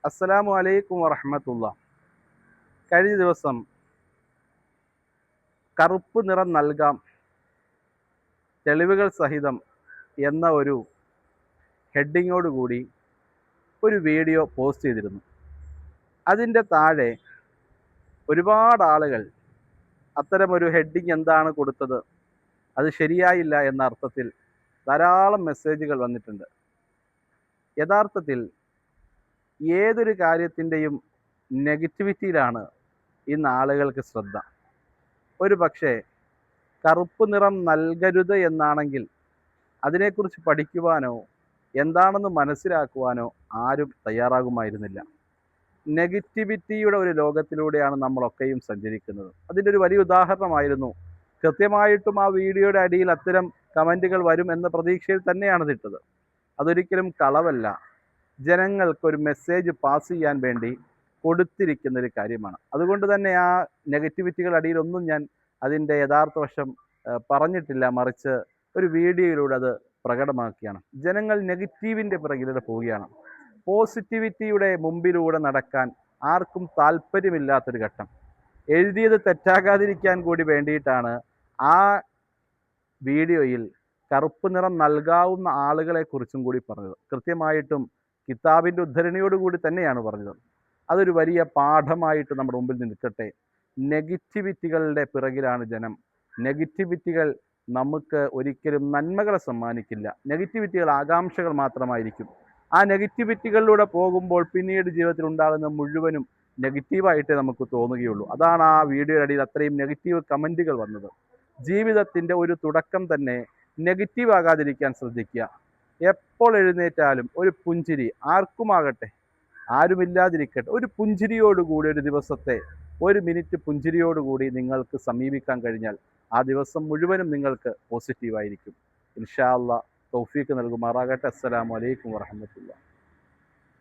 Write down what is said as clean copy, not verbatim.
അസ്സലാമു അലൈക്കും വറഹ്മത്തുള്ളാ. കഴിഞ്ഞ ദിവസം കറുപ്പ് നിറം നൽകാം തെളിവുകൾ സഹിതം എന്ന ഒരു ഹെഡിങ്ങോട് കൂടി ഒരു വീഡിയോ പോസ്റ്റ് ചെയ്തിരുന്നു. അതിൻ്റെ താഴെ ഒരുപാട് ആളുകൾ അത്തരമൊരു ഹെഡിങ് എന്താണ് കൊടുത്തത്, അത് ശരിയായില്ല എന്ന അർത്ഥത്തിൽ ധാരാളം മെസ്സേജുകൾ വന്നിട്ടുണ്ട്. യഥാർത്ഥത്തിൽ ഏതൊരു കാര്യത്തിൻ്റെയും നെഗറ്റിവിറ്റിയിലാണ് ഇന്ന് ആളുകൾക്ക് ശ്രദ്ധ. ഒരു പക്ഷേ കറുപ്പ് നിറം നൽകരുത് എന്നാണെങ്കിൽ അതിനെക്കുറിച്ച് പഠിക്കുവാനോ എന്താണെന്ന് മനസ്സിലാക്കുവാനോ ആരും തയ്യാറാകുമായിരുന്നില്ല. നെഗറ്റിവിറ്റിയുടെ ഒരു ലോകത്തിലൂടെയാണ് നമ്മളൊക്കെയും സഞ്ചരിക്കുന്നത്. അതിൻ്റെ ഒരു വലിയ ഉദാഹരണമായിരുന്നു. കൃത്യമായിട്ടും ആ വീഡിയോയുടെ അടിയിൽ അത്തരം കമൻറ്റുകൾ വരും എന്ന പ്രതീക്ഷയിൽ തന്നെയാണ് ഇട്ടത്. അതൊരിക്കലും കളവല്ല, ജനങ്ങൾക്കൊരു മെസ്സേജ് പാസ് ചെയ്യാൻ വേണ്ടി കൊടുത്തിരിക്കുന്നൊരു കാര്യമാണ്. അതുകൊണ്ട് തന്നെ ആ നെഗറ്റിവിറ്റികൾ അടിയിലൊന്നും ഞാൻ അതിൻ്റെ യഥാർത്ഥ വശം പറഞ്ഞിട്ടില്ല, മറിച്ച് ഒരു വീഡിയോയിലൂടെ അത് പ്രകടമാക്കിയാണ്. ജനങ്ങൾ നെഗറ്റീവിൻ്റെ പിറകിലൂടെ പോവുകയാണ്. പോസിറ്റിവിറ്റിയുടെ മുമ്പിലൂടെ നടക്കാൻ ആർക്കും താല്പര്യമില്ലാത്തൊരു ഘട്ടം. എഴുതിയത് തെറ്റാകാതിരിക്കാൻ കൂടി വേണ്ടിയിട്ടാണ് ആ വീഡിയോയിൽ കറുപ്പ് നിറം നൽകാവുന്ന ആളുകളെക്കുറിച്ചും കൂടി പറഞ്ഞത്. കൃത്യമായിട്ടും കിതാബിൻ്റെ ഉദ്ധരണിയോടുകൂടി തന്നെയാണ് പറഞ്ഞത്. അതൊരു വലിയ പാഠമായിട്ട് നമ്മുടെ മുമ്പിൽ നിൽക്കട്ടെ. നെഗറ്റിവിറ്റികളുടെ പിറകിലാണ് ജനം. നെഗറ്റിവിറ്റികൾ നമുക്ക് ഒരിക്കലും നന്മകളെ സമ്മാനിക്കില്ല. നെഗറ്റിവിറ്റികൾ ആകാംക്ഷകൾ മാത്രമായിരിക്കും. ആ നെഗറ്റിവിറ്റികളിലൂടെ പോകുമ്പോൾ പിന്നീട് ജീവിതത്തിൽ ഉണ്ടാകുന്ന മുഴുവനും നെഗറ്റീവായിട്ടേ നമുക്ക് തോന്നുകയുള്ളൂ. അതാണ് ആ വീഡിയോയുടെ അടിയിൽ അത്രയും നെഗറ്റീവ് കമൻറ്റുകൾ വന്നത്. ജീവിതത്തിൻ്റെ ഒരു തുടക്കം തന്നെ നെഗറ്റീവ് ആകാതിരിക്കാൻ ശ്രദ്ധിക്കുക. എപ്പോൾ എഴുന്നേറ്റാലും ഒരു പുഞ്ചിരി, ആർക്കുമാകട്ടെ, ആരുമില്ലാതിരിക്കട്ടെ, ഒരു പുഞ്ചിരിയോടുകൂടി ഒരു ദിവസത്തെ ഒരു മിനിറ്റ് പുഞ്ചിരിയോടുകൂടി നിങ്ങൾക്ക് സമീപിക്കാൻ കഴിഞ്ഞാൽ ആ ദിവസം മുഴുവനും നിങ്ങൾക്ക് പോസിറ്റീവായിരിക്കും. ഇൻഷാ അല്ലാഹ് തൗഫീഖ് നൽകുമാറാകട്ടെ. അസ്സലാമു അലൈക്കും വറഹ്മത്തുള്ളാഹി.